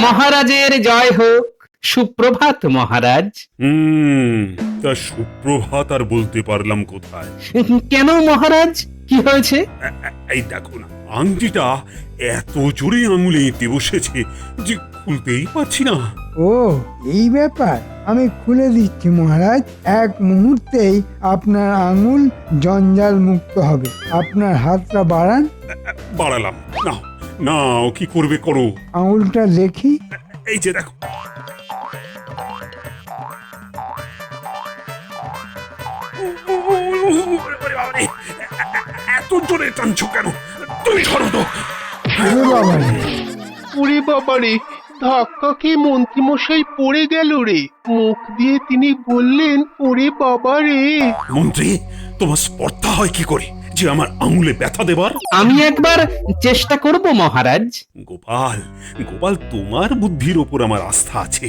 মহারাজের জয় হোক। সুপ্রভাত মহারাজ। তা সুপ্রভাত আর বলতে পারলাম কোথায়? কেন মহারাজ, কি হয়েছে? এই দেখো না, আংটিটা এত জোরে আঙুলে এঁটে বসেছে যে খুলতেই পারছি না। ও, এই ব্যাপার। আমি খুলে দিচ্ছি মহারাজ। এক মুহূর্তেই আপনার আঙুল জঞ্জাল মুক্ত হবে। আপনার হাতটা বাড়ান। বাড়ালাম না, না ও কি করবে করো। আঙুলটা দেখি। এই যে দেখো। ওরে বাবারে, এত জোরে টানছো কেন? তুমি ধরো তো। আরে বাবা রে! ওরে বাবারে, ধাক্কা খেয়ে মন্ত্রীমশাই পড়ে গেল রে। মুখ দিয়ে তিনি বললেন, ওরে বাবারে। মন্ত্রী, তোমার স্পর্ধা হয় কি করে যে আমার আঙুলে ব্যথা দেবার? আমি একবার চেষ্টা করব মহারাজ। গোপাল, গোপাল, তোমার বুদ্ধির ওপর আমার আস্থা আছে।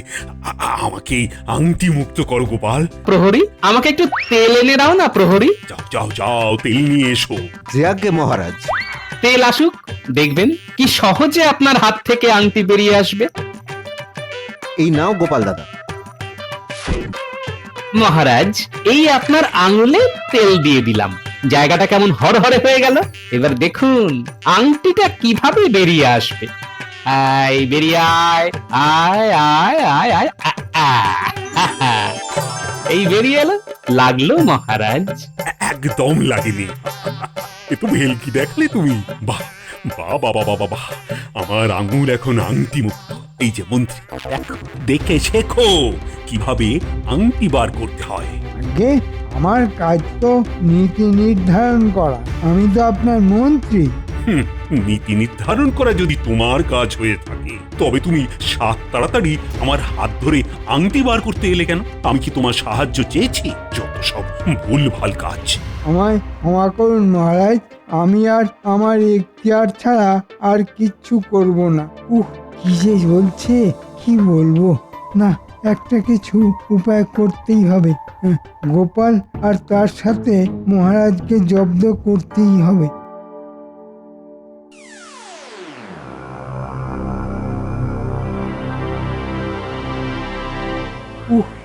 আমাকে এই আংটি মুক্ত করো গোপাল। প্রহরী, আমাকে একটু তেল এনে দাও না প্রহরী। যাও যাও যাও, তেল নিয়ে এসো। যে আজ্ঞে মহারাজ। তেল আসুক, দেখবেন কি সহজে আপনার হাত থেকে আংটি বেরিয়ে আসবে। এই নাও গোপাল দাদা। মহারাজ, এই আপনার আঙুলে তেল দিয়ে দিলাম। জায়গাটা কেমন হরহরে হয়ে গেল। এবার দেখুন আংটিটা কিভাবে বেরিয়ে আসবে। আয় বেরিয়ে আয়, আয় আয় আয় আয় এই বেরিয়ে এলো। লাগলো মহারাজ? একদম লাগেনি। এ তো ভেলকি দেখলে তুমি? বাহ বাহ বাবা বাবা বাহ, আমার আঙুল এখন আংটি মুক্ত। এই যে মন্ত্রী, দেখে শেখো কিভাবে আংটি বার করতে হয়। আগে আমার কাজ তো নীতি নির্ধারণ করা। আমি তো আপনার মন্ত্রী। নীতি নির্ধারণ করা যদি তোমার কাজ হয়ে থাকে, তবে তুমি সাত তাড়াতাড়ি আমার হাত ধরে আংটি বার করতে এলে কেন? আমি কি তোমার সাহায্য চেয়েছি? যত সব ভুলভাল কাজ। আমায় ক্ষমা করুন মহারাজ। আমি আর আমার এখতিয়ার ছাড়া আর কিচ্ছু করব না। কি যে বলছে, কি বলবো না, একটা কিছু উপায় করতেই হবে। গোপাল আর তার সাথে মহারাজকে জব্দ করতেই হবে।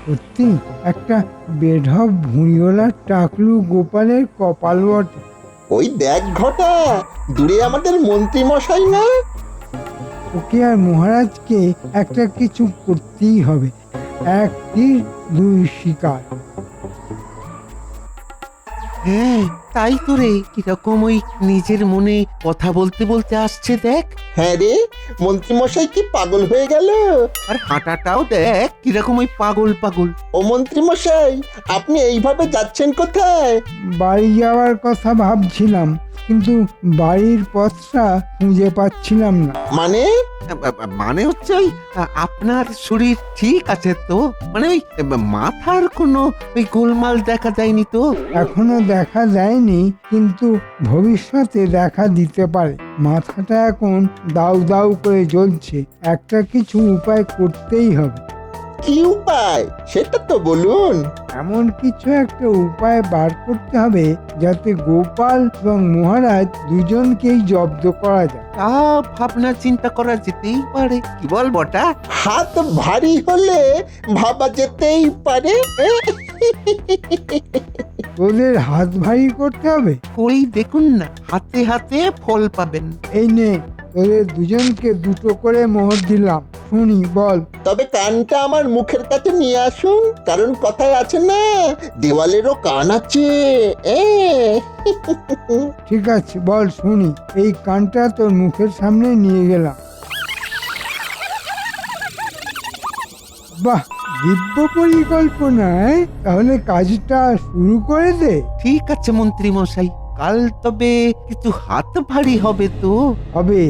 সত্যি একটা বেঢপ ভুঁড়িওয়ালা টাকলু গোপালের কপাল বটে। ওই দেখ ঘটা, দূরে আমাদের মন্ত্রী মশাই না? ওকে আর মহারাজকে একটা কিছু করতেই হবে। এক তীর দুই শিকার। হ্যাঁ, তাই তো রে। কিরকম ওই নিজের মনে কথা বলতে বলতে আসছে দেখ। হ্যাঁ রে, মন্ত্রী মশাই কি পাগল হয়ে গেল? আর হাঁটাটাও দেখ কিরকম ওই পাগল পাগল। ও মন্ত্রী মশাই, আপনি এইভাবে যাচ্ছেন কোথায়? বাড়ি যাওয়ার কথা ভাবছিলাম, কিন্তু বাড়ির পথটা খুঁজে পাচ্ছিলাম না। মানে? মানে হচ্ছে ওই আপনার শরীর ঠিক আছে তো? মানে ওই মাথার কোনো ওই গোলমাল দেখা যায়নি তো? এখনো দেখা যায়নি, কিন্তু ভবিষ্যতে দেখা দিতে পারে। মাথাটা এখন দাউ দাউ করে জ্বলছে। একটা কিছু উপায় করতেই হবে। কি উপায় সেটা তো বলুন। এমন কিছু একটা উপায় বার করতে হবে যাতে গোপাল এবং মহারাজ দুজনকেই জব্দ করা যায়। তা ভাবনা চিন্তা করা যেতেই পারে, কি বল বটা? হাত ভারী হলে ভাবা যেতেই পারে। তোদের হাত ভারী করতে হবে। করেই দেখুন না, হাতে হাতে ফল পাবেন। এই নে, তোদের দুজনকে দুটো করে মোহর দিলাম। শুনি, বল। তবে কানটা আমার মুখের কাছে নিয়ে আসুন, কারণ কথায় আছে না, দেওয়ালেরও কান আছে। ঠিক আছে, বল শুনি। এই কানটা তোর মুখের সামনে নিয়ে গেলাম। বাহ, দিব্য পরিকল্পনায়। তাহলে কাজটা শুরু করে দে। ঠিক আছে মন্ত্রী মশাই, কাল তবে কিছু হাত ভারী হবে তো? হবে।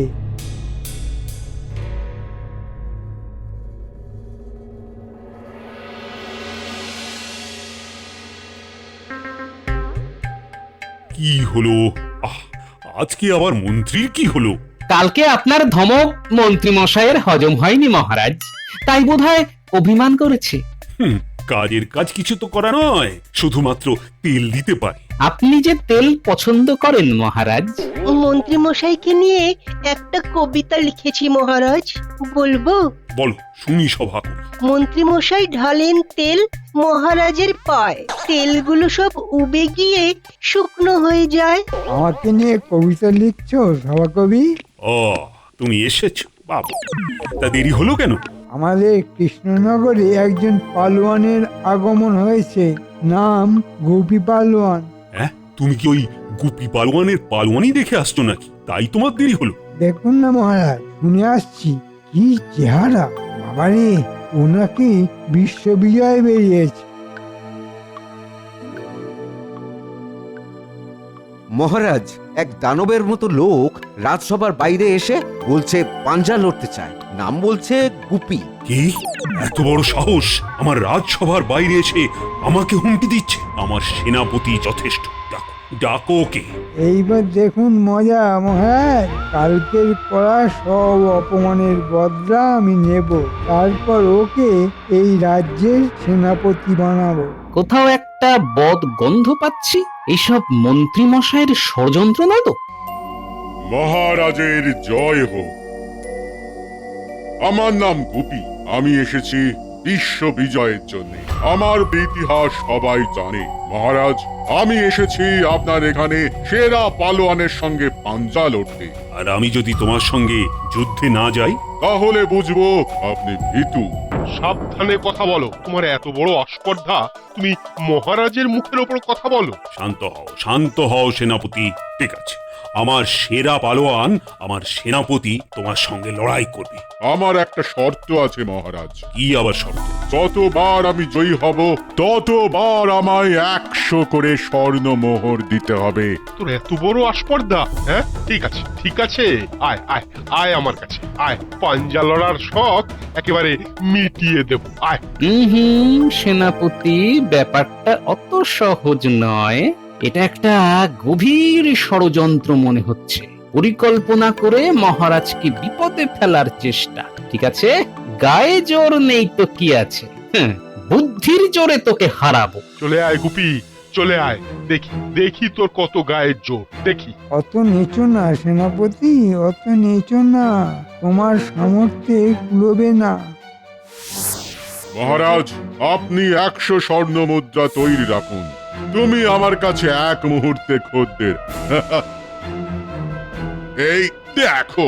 কি হলো? আজকে আবার মন্ত্রীর কি হলো? কালকে আপনার ধমক মন্ত্রী মশাইয়ের হজম হয়নি মহারাজ, তাই বোধহয় অভিমান করেছে। কাজের কাজ কিছু তো করা নয়, শুধুমাত্র তেল দিতে পারি। আপনি যে তেল পছন্দ করেন মহারাজ, মন্ত্রী মশাইকে নিয়ে একটা কবিতা লিখেছি মহারাজ, বলবো? বলো শুনি সভা করি। মন্ত্রী মশাই ঢালেন তেল মহারাজের পায়, তেলগুলো সব উবে গিয়ে শুকনো হয়ে যায়। আমাকে নিয়ে কবিতা লিখছো সভাকবি? ও তুমি এসেছো বাবু, তা দেরি হলো কেন? আমাদের কৃষ্ণনগরে একজন পালোয়ানের আগমন হয়েছে, নাম গোপী পালোয়ান। হ্যাঁ, তুমি কি ওই গুপি পালোয়ানের পালোয়ানি দেখে আসছো নাকি, তাই তোমার দেরি হলো? দেখুন না মহারাজ, শুনে আসছি, কি চেহারা! বাবারে, ওনাকে বিশ্ববিজয় বেরিয়েছে। মহারাজ, এক দানবের মতো লোক রাজসভার বাইরে এসে বলছে পাঞ্জা লড়তে চায়, নাম বলছে গুপি। কি এত বড় সাহস আমার রাজসভার বাইরে এসে আমাকে হুমকি দিচ্ছে? আমার সেনাপতি যথেষ্ট, ডাকো ডাকো ওকে। এইবার দেখুন মজা মহারাজ, কালকের করা সব অপমানের বদলা আমি নেব, তারপর ওকে এই রাজ্যের সেনাপতি বানাবো। কোথাও একটা বদ গন্ধ পাচ্ছি। এইসব মন্ত্রী মশাইয়ের ষড়যন্ত্র না তো? মহারাজের জয় হোক। আমার নাম গুপি, আমি এসেছি বিশ্ব বিজয়ের জন্য। আমার ইতিহাস সবাই জানে মহারাজ, আমি এসেছি আপনার এখানে সেরা পালোয়ানের সঙ্গে পাঞ্জা লড়তে। আর আমি যদি তোমার সঙ্গে যুদ্ধে না যাই? তাহলে বুঝবো আপনি ভীতু। সাবধানে কথা বলো, তোমার এত বড় আস্পর্ধা, তুমি মহারাজের মুখের ওপর কথা বলো। শান্ত হও সেনাপতি। ঠিক আছে, আমার সেরা পালোয়ান, আমার সেনাপতি তোমার সঙ্গে লড়াই করবে। আমার একটা শর্ত আছে মহারাজ। কি আবার শর্ত? যতবার আমি জয়ী হব ততবার আমায় 100 করে স্বর্ণ মোহর দিতে হবে। তোর এত বড় আস্পর্ধা? হ্যাঁ, ঠিক আছে ঠিক আছে, আয় আয় আয় আমার কাছে আয়, পাঞ্জা লড়ার শখ একেবারে মিটিয়ে দেব, আয়। সেনাপতি, ব্যাপারটা অত সহজ নয়। এটা একটা গভীর ষড়যন্ত্র মনে হচ্ছে। পরিকল্পনা করে মহারাজকে বিপদে ফেলার চেষ্টা। ঠিক আছে, গায়ে জোর নেই তো কি আছে, বুদ্ধির জোরে তোকে হারাবো। চলে আয় গুপি, চলে আয়, দেখি দেখি তোর কত গায়ের জোর, দেখি। অত নিচু না সেনাপতি, অত নিচু না, তোমার সামর্থ্যে কুলোবে না। মহারাজ, আপনি 100 স্বর্ণ মুদ্রা তৈরি রাখুন। তুমি আমার কাছে এক মুহূর্তে খদ্দের। এই দেখো।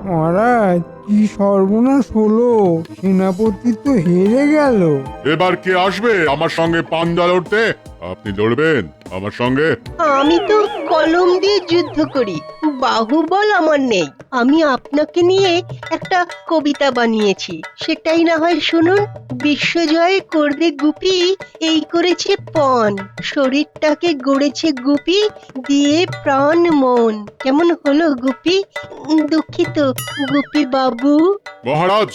মহারাজ, কি সর্বনাশ হলো! সেনাপতি তো হেরে গেল। এবার কে আসবে আমার সঙ্গে পাঞ্জা লড়তে? আপনি লড়বেন আমার সঙ্গে? আমি তো কলম দিয়ে যুদ্ধ করি, বাহুবল আমার নেই। আমি আপনাকে নিয়ে একটা কবিতা বানিয়েছি, সেটাই না হয় শুনুন। বিশ্বজয় করবে গুপি, এই করেছে পণ, শরীরটাকে গড়েছে গুপি, দিয়ে প্রাণ মন। কেমন হলো গুপি? দুঃখিত গুপি বাবু। মহারাজ,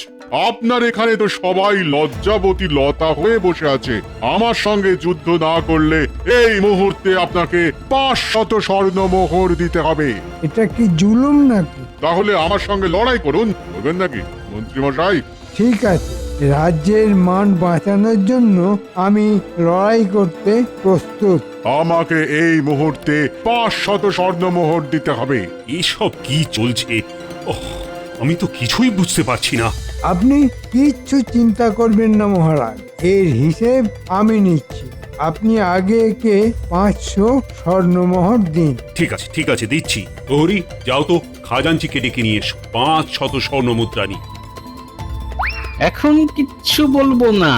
আপনার এখানে তো সবাই লজ্জাবতী লতা হয়ে বসে আছে। আমার সঙ্গে যুদ্ধ না করলে এই মুহূর্তে আপনাকে 500 স্বর্ণ মোহর দিতে হবে। এটা কি জুলুম নাকি? তাহলে আমার সঙ্গে লড়াই করুন, করবেন নাকি মন্ত্রী মশাই? ঠিক আছে, রাজ্যের মান বাঁচানোর জন্য আমি লড়াই করতে প্রস্তুত। আমাকে এই মুহূর্তে 500 স্বর্ণ মোহর দিতে হবে। এসব কি চলছে? আমি তো কিছুই বুঝতে পারছি না। আপনি কিচ্ছু চিন্তা করবেন না মহারাজ, এর হিসেব আমি নিচ্ছি। আপনি আগে একে 500 স্বর্ণমোহর দিন। ঠিক আছে দিচ্ছি। প্রহরী, যাও তো খাজাঞ্চিকে ডেকে নিয়ে এসো, 500 স্বর্ণ মুদ্রা নিয়ে। এখন কিচ্ছু বলবো না,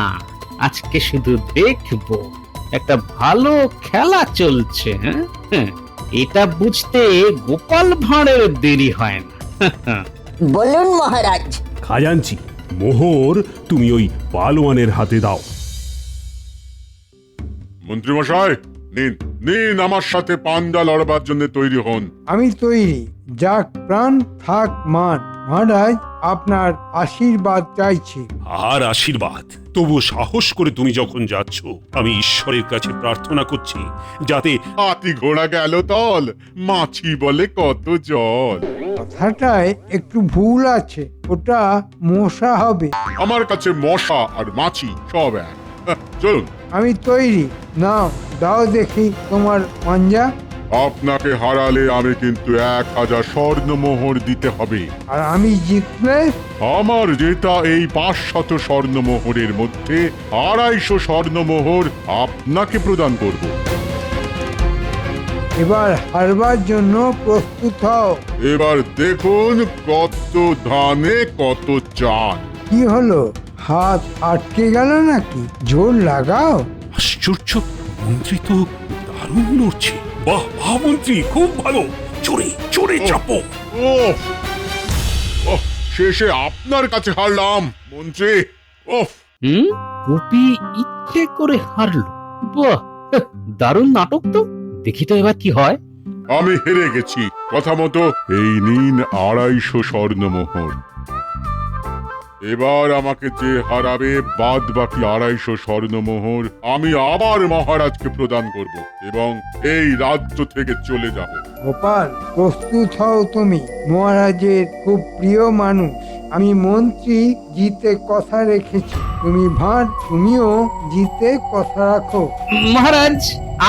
আজকে শুধু দেখবো। একটা ভালো খেলা চলছে। এটা বুঝতে গোপাল ভাঁড়ের দেরি হয় না। বলুন মহারাজ। খাজাঞ্চি, মোহর তুমি ওই পালোয়ানের হাতে দাও। মন্ত্রী মশাই, নিন নিন, আমার সাথে পাঞ্জা লড়বার জন্য তৈরি হন। আমি তৈরি, যাক প্রাণ থাক মান। মহারাজ, আপনার আশীর্বাদ চাইছি। আর আশীর্বাদ? তবু সাহস করে তুমি যখন যাচ্ছ, আমি ঈশ্বরের কাছে প্রার্থনা করছি যাতে হাতি ঘোড়া গেল তল, মাছি বলে কত জল। কথাটায় একটু ভুল আছে, ওটা মশা হবে। আমার কাছে মশা আর মাছি সব এক। চলুন, আমি তৈরি। নাও, দাও দেখি তোমার পাঞ্জা। আপনাকে হারালে আমি কিন্তু 1000 স্বর্ণমোহর দিতে হবে। আর আমি জিতলে আমার জেতা এই 500 স্বর্ণমোহরের মধ্যে 250 স্বর্ণমোহর আপনাকে প্রদান করব। এবার হারবার জন্য প্রস্তুত হও। এবার দেখুন কত ধানে কত চাল। কি হলো, হাত আটকে গেল নাকি? জোর লাগাও। আশ্চর্য, মন্ত্রী তো দারুণ লড়ছে। বাহ বাহ মন্ত্রী, খুব ভালো। চড়ে চড়ে চাপো। ওহ, ওহ, শেষে আপনার কাছে হারলাম মন্ত্রী। ওহ, গোপী ইচ্ছে করে হারলো। বাহ, দারুণ নাটক তো। দেখি তো এবার কি হয়। আমি হেরে গেছি। কথা মতো এই নিন 250 স্বর্ণমোহর। এবার আমাকে যে হারাবে বাদ বাকি 250 স্বর্ণমোহর আমি আবার মহারাজকে প্রদান করব এবং এই রাজ্য থেকে চলে যাব। গোপাল, প্রস্তুত হও তুমি। মহারাজের খুব প্রিয় মানুষ। আমি মন্ত্রী, জিতে কথা রেখেছি। তুমি ভাঁড়, তুমিও জিতে কথা রাখো। মহারাজ,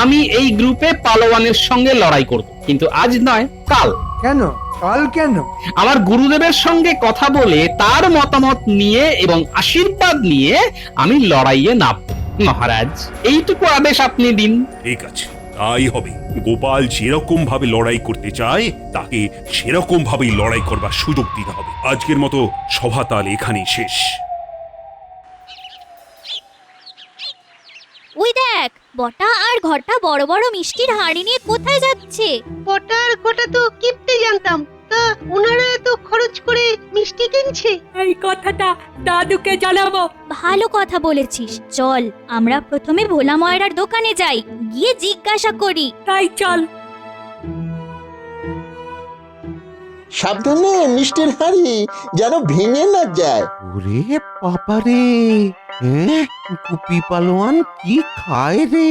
আমি এই গ্রুপে পালোয়ানের সঙ্গে লড়াই করব, কিন্তু আজ নয়, কাল। কেন? কাল কেন? আমার গুরুদেবের সঙ্গে কথা বলে তার মতামত নিয়ে এবং আশীর্বাদ নিয়ে আমি লড়াইয়ে নামব। মহারাজ, এইটুকু আদেশ আপনি দিন। ঠিক আছে, তাই হবে। গোপাল যেরকম ভাবে লড়াই করতে চায় তাকে সেরকম ভাবেই লড়াই করবার সুযোগ দিতে হবে। আজকের মতো সভা তাল এখানেই শেষ। ওই দেখ, বটা আর ঘটা বড় বড় মিষ্টির হাঁড়ি নিয়ে কোথায় যাচ্ছে? পটার গোটা তো কিপতে জানতাম, তা ওনারা এত খরচ করে মিষ্টি কিনছে। এই কথাটা দাদুকে জানাবো। ভালো কথা বলেছিস, চল আমরা প্রথমে ভোলা ময়রার দোকানে যাই, গিয়ে জিজ্ঞাসা করি। তাই চল। সাবধানে মিষ্টির হাড়ি যেন ভেঙে না যায়। ওরে বাবারে, হ্যাঁ, গুপি পালোয়ান কি খায় রে?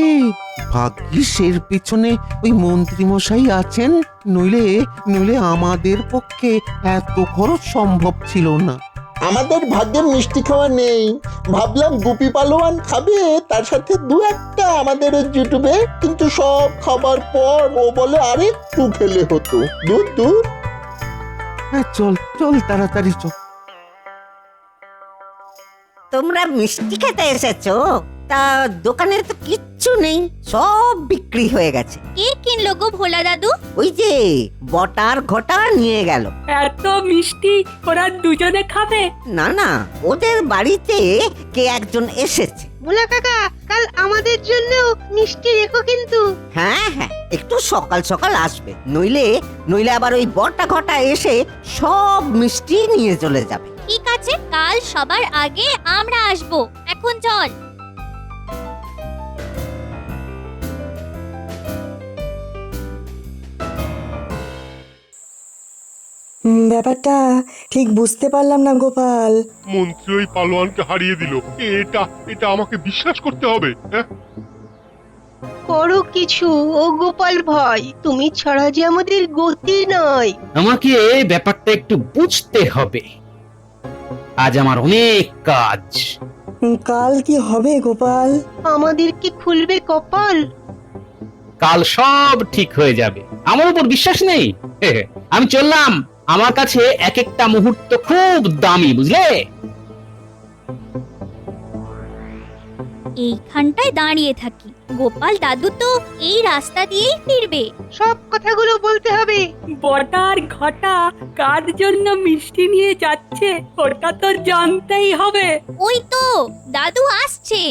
ভাগ্যিস এর পেছনে ওই মন্ত্রী মশাই আছেন, নইলে নইলে আমাদের পক্ষে এত খরচ সম্ভব ছিল না। আমাদের ভাগ্যে মিষ্টি খাওয়া নেই। ভাবলাম গুপি পালোয়ান খাবে, তার সাথে দু একটা আমাদেরও জুটবে, কিন্তু সব খাবার পর ও বলে আরেকটু খেলে হতো। দূর দূর। হ্যাঁ, চল চল তাড়াতাড়ি চল। তোমরা মিষ্টি খেতে এসেছো? তা দোকানে তো কিচ্ছু নেই, সব বিক্রি হয়ে গেছে। কে কিনলো গো ভোলা দাদু? ওই যে বটার ঘটা নিয়ে গেল। এত মিষ্টি ওরা দুজনে খাবে? না না, ওদের বাড়িতে কে একজন এসেছে। ভোলা কাকা, কাল আমাদের জন্য মিষ্টি রেখো কিন্তু। হ্যাঁ হ্যাঁ, একটু সকাল সকাল আসবে, নইলে নইলে আবার ওই বটা ঘটা এসে সব মিষ্টি নিয়ে চলে যাবে। ঠিক আছে, কাল সবার আগে আমরা আসবো। এখন চল। ব্যাপারটা ঠিক বুঝতে পারলাম না গোপাল। মন্ত্রী ওই পালোয়ানকে হারিয়ে দিল। এটা এটা আমাকে বিশ্বাস করতে হবে? হ্যাঁ, করো কিছু, ও গোপাল ভাই, তুমি ছাড়া যে আমাদের গতি নয়। আমাকে ব্যাপারটা একটু বুঝতে হবে। আজ আমার অনেক কাজ। কাল কি হবে গোপাল? আমাদের কি খুলবে কপাল? কাল সব ঠিক হয়ে যাবে। আমার উপর বিশ্বাস নেই? আমি চললাম। আমার কাছে এক একটা মুহূর্ত খুব দামি, বুঝলে? এইখানটায় দাঁড়িয়ে থাকি। গোপাল দাদু তো এই রাস্তা দিয়েই ফিরবে। সব কথাগুলো বলতে হবে। বটার ঘটা কার জন্য মিষ্টি নিয়ে যাচ্ছে ওটা তো জানতেই হবে। ওই তো দাদু আসছে।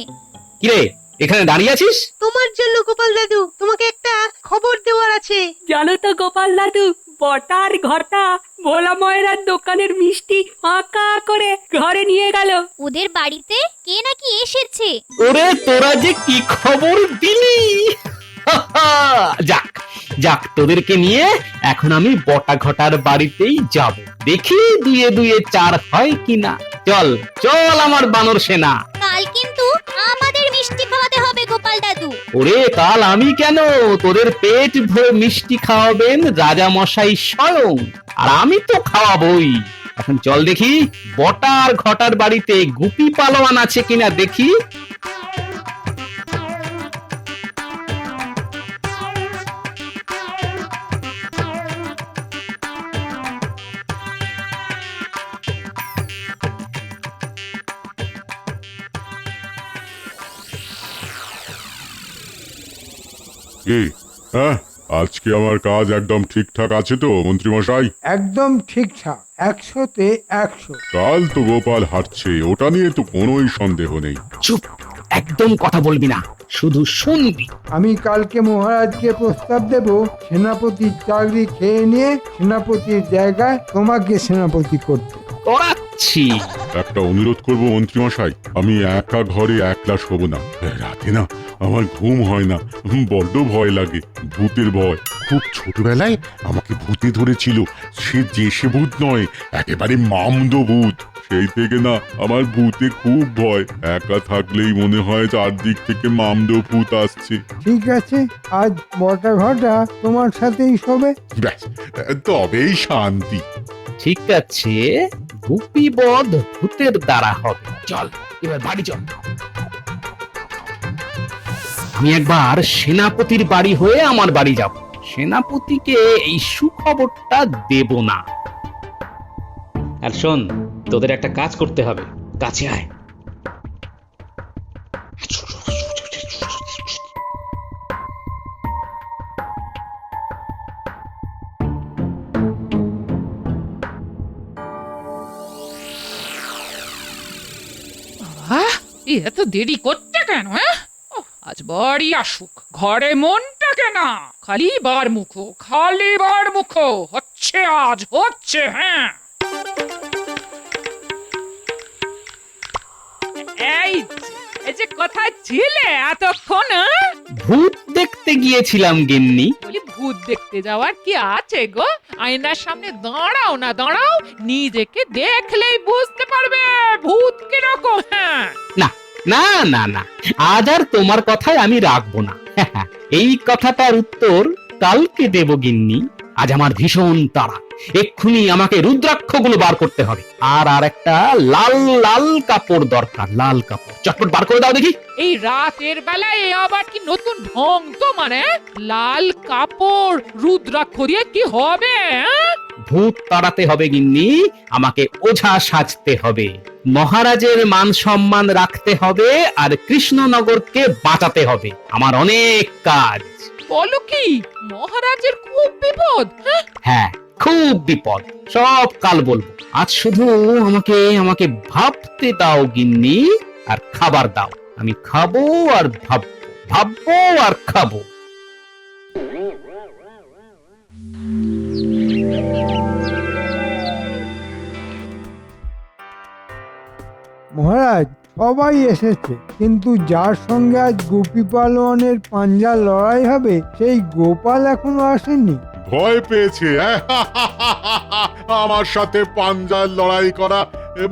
কিরে, এখানে দাঁড়িয়ে আছিস? তোমার জন্য গোপাল দাদু, তোমাকে একটা খবর দেওয়ার আছে। জানো তো গোপাল দাদু, বটার ঘটা ভোলা ময়রার দোকানের মিষ্টি আঁকা করে ঘরে নিয়ে গেল। ওদের বাড়িতে কে নাকি এসেছে। ওরে, তোরা যে কি খবর দিলি! যাক যাক, তোদেরকে নিয়ে এখন আমি বটা ঘটার বাড়িতেই যাব। দেখি দুয়ে দুয়ে চার হয় কিনা। চল চল আমার বানর সেনা। কাল কিন্তু আমাদের মিষ্টি খাওয়াতে হবে গোপাল গোপাল দাদু। ওরে কাল আমি কেন, তোদের পেট ভরে মিষ্টি খাওয়াবেন রাজা মশাই স্বয়ং, আর আমি তো খাওয়াবই। এখন চল দেখি বটা আর ঘটার বাড়িতে গুপি পালোয়ান আছে কিনা দেখি। কি হ্যাঁ, আজকে আমার কাজ একদম ঠিকঠাক আছে তো মন্ত্রীমশাই? একদম ঠিকঠাক, 100-তে 100। কাল তো গোপাল হারছে, ওটা নিয়ে তো কোনোই সন্দেহ নেই। চুপ, একদম কথা বলবি না, শুধু শুনবি। আমি কালকে মহারাজকে প্রস্তাব দেব, সেনাপতির চাকরি খেয়ে নিয়ে সেনাপতির জায়গায় তোমাকে সেনাপতি করতে। করাচ্ছি। একটা অনুরোধ করব মন্ত্রীমশাই, আমি একা ঘরে একলা শোবো না। রাতে না আমার ঘুম হয় না, বড্ড ভয় লাগে, ভূতের ভয়। খুব ছোটবেলায় আমাকে ভূতে ধরেছিল, সে ভূত নয়, একেবারে মামদো ভূত। সেই থেকে না আমার ভূতে খুব ভয়, একা থাকলেই মনে হয় চারদিক থেকে মামদো ভূত আসছে। ঠিক আছে, আজ বটা ঘটা তোমার সাথেই শোবে। ব্যাস, তবেই শান্তি। ঠিক আছে, গুপি বধ ভূতের দ্বারা হবে। চল এবার বাড়ি চল। আমি একবার সেনাপতির বাড়ি হয়ে আমার বাড়ি যাব, সেনাপতিকে এই সুখবরটা দেব না। আর শোন, তোদের একটা কাজ করতে হবে, কাছে আয়। এত দেরি করতে কেন? আজ বাড়ি আসুক, ঘরে মনটা কেন? খালি বার মুখো, খালি বার মুখো হচ্ছে, আজ হচ্ছে। হ্যাঁ, এই যে কোথায় ছিলে এতক্ষণ? ভূত দেখতে গিয়েছিলাম গিন্নি। বলি ভূত দেখতে যাওয়ার কি আছে গো? আয়নার সামনে দাঁড়াও না, দাঁড়াও, নিজেকে দেখলেই বুঝতে পারবে ভূত কিরকম। হ্যাঁ, না না না না, আজ আর তোমার কথায় আমি রাখবো না। এই কথাটার উত্তর কালকে দেব গিন্নি। আজ আমার ভীষণ তাড়া, এক্ষুনি আমাকে রুদ্রাক্ষগুলো বার করতে হবে। আর একটা লাল লাল কাপড় দরকার, লাল কাপড় চটপট বার করে দাও দেখি। এই রাতের বেলায় আবার কি নতুন ঢং তো? মানে লাল কাপড় রুদ্রাক্ষ দিয়ে কি হবে? ভূত তাড়াতে হবে গিন্নি, আমাকে ওঝা সাজতে হবে, মহারাজের মান সম্মান রাখতে হবে, আর কৃষ্ণনগরকে বাঁচাতে হবে। আমার অনেক কাজ। বলো কি, মহারাজের খুব বিপদ? হ্যাঁ, খুব বিপদ, সব কাল বলবো। আজ শুধু আমাকে ভাবতে দাও গিন্নি, আর খাবার দাও। আমি খাবো আর ভাববো, ভাববো আর খাবো। মহারাজ, সবাই এসেছে, কিন্তু যার সঙ্গে আজ গুপি পালোয়ানের পাঞ্জা লড়াই হবে সেই গোপাল এখনো আসেনি। ভয় পেয়েছে আমার সাথে পাঞ্জার লড়াই করা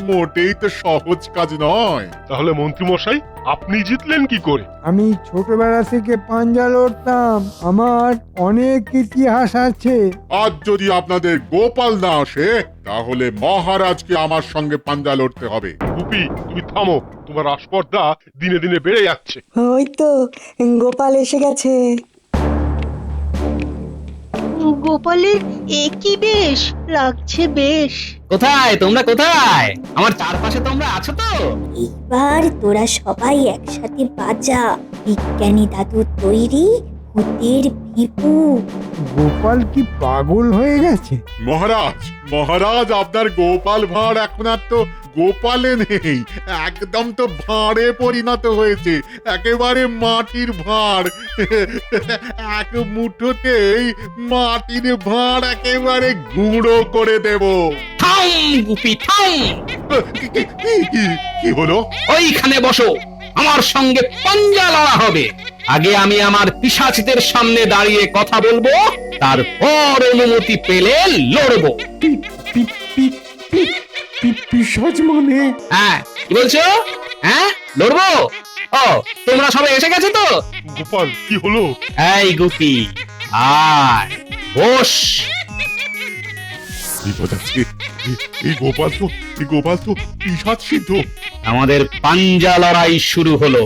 মোটেই তো সহজ কাজ নয়। তাহলে মন্ত্রীমশাই আপনি জিতলেন কি করে? আমি ছোটবেলা থেকে পাঞ্জা লড়তাম, আমার অনেক ইতিহাস আছে। আজ যদি আপনাদের গোপাল না আসে তাহলে মহারাজকে আমার সঙ্গে পাঞ্জা লড়তে হবে। গুপি, তুমি থামো, তোমার আসপর্দা দিনে দিনে বেড়ে যাচ্ছে। ওই তো গোপাল এসে গেছে। গোপালের একই বেশ লাগছে বেশ। কোথায় তোমরা, কোথায়? আমার চারপাশে তোমরা আছো তো? এবার তোরা সবাই একসাথে বাজা, বিজ্ঞানী দাদু তৈরি, ভূতের ভিপু। গোপাল কি পাগল হয়ে গেছে? মহারাজ আপনার গোপাল ভাঁড় এখন আর তো গোপালে নেই, একদম তো ভাঁড়ে পরিণত হয়েছে, একেবারে মাটির ভাঁড়। এক মুঠোতেই মাটির ভাঁড় একেবারে গুঁড়ো করে দেব। থাম গুপি, থাম। কি হলো? ওইখানে বসো, আমার সঙ্গে পাঞ্জা লড়া হবে। আগে আমি আমার পিশাচদের সামনে দাঁড়িয়ে কথা বলবো, তারপর অনুমতি পেলে লড়বো। পিশাচ মানে? হ্যাঁ, কি বলছো? হ্যাঁ, লড়বো? ও তোমরা সবাই এসে গেছো তো? গোপাল কি হলো? এই গুপি আয় বস। বিপদ আছে। এই গোপাল তো পিশাচ সিদ্ধ। আমাদের পাঞ্জা লড়াই শুরু হলো।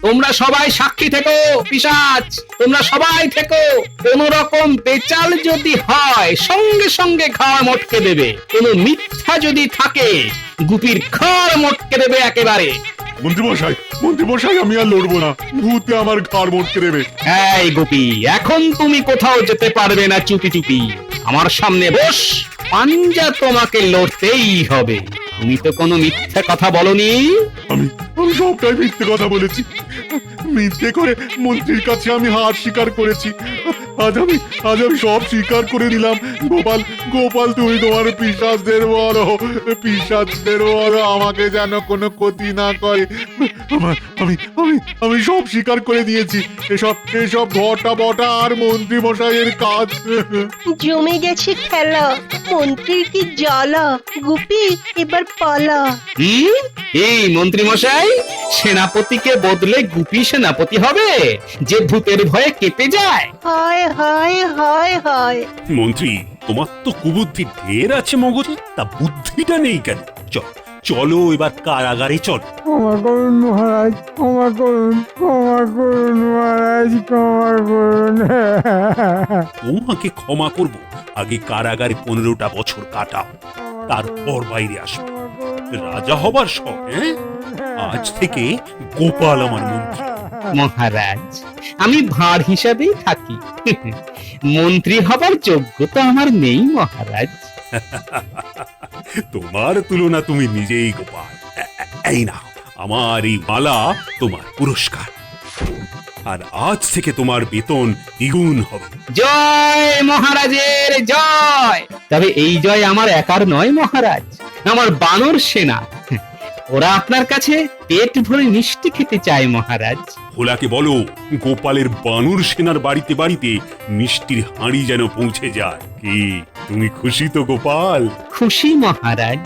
তোমরা সবাই সাক্ষী থেকো। পিশাচ তোমরা সবাই থেকো। কোন রকম পেচাল যদি হয় সঙ্গে সঙ্গে ঘাড় মটকে দেবে। কোন মিথ্যা যদি থাকে গুপির ঘাড় মটকে দেবে একেবারে। মন্ত্রীমশাই আমি আর লড়বো না, ভূতে আমার ঘাড় মটকে দেবে। এই গুপি এখন তুমি কোথাও যেতে পারবে না চুপি চুপি। আমার সামনে বস। পাঞ্জা তোমাকে লড়তেই হবে। তুমি তো কোনো মিথ্যা কথা বলনি। আমি সবটাই মিথ্যে কথা বলেছি। মিথ্যে করে মন্ত্রীর কাছে আমি হার স্বীকার করেছি। আজ আমি সব স্বীকার করে দিলাম। গোপাল তুমি তোমার পিশাচদের বলো আমাকে যেন কোনো ক্ষতি না করে। আমি সব স্বীকার করে দিয়েছি। এসব ঘটা বটা আর মন্ত্রী মশাইয়ের কাজ। জমে গেছে খেলা, মন্ত্রীর কি জ্বালা। গুপি এবার পালা। এই মন্ত্রী মশাই, সেনাপতিকে বদলে গুপি সেনাপতি হবে যে ভূতের ভয়ে কেঁপে যায়? হায় হায় হায় হায়। মন্ত্রী তোমার তো কুবুদ্ধি ঢের আছে মগজে, তা বুদ্ধিটা নেই কেন? চলো এবার কারাগারে চল। ক্ষমা করুন মহারাজ, ক্ষমা করুন মহারাজ, ক্ষমা করুন। তোমাকে ক্ষমা করব, আগে কারাগারে 15টা বছর কাটাও, তারপর বাইরে আসবে। রাজা হবার শখ? আজ থেকে গোপাল আমার মন্ত্রী। মহারাজ আমি ভাঁড় হিসাবেই থাকি। মন্ত্রী হবার যোগ্যতা আমার নেই মহারাজ। তোমার তুলনা তুমি নিজেই গোপাল। এই নাও আমার এই মালা তোমার পুরস্কার, আর আজ থেকে তোমার বেতন দ্বিগুণ হবে। জয় মহারাজের জয়। তবে এই জয় আমার একার নয় মহারাজ, আমার বানর সেনা। ওরা আপনার কাছে পেট ভরে মিষ্টি খেতে চায় মহারাজ। ভোলাকে বলো গোপালের বানর সেনার বাড়িতে বাড়িতে মিষ্টির হাঁড়ি যেন পৌঁছে যায়। কি তুমি খুশি তো গোপাল? খুশি মহারাজ।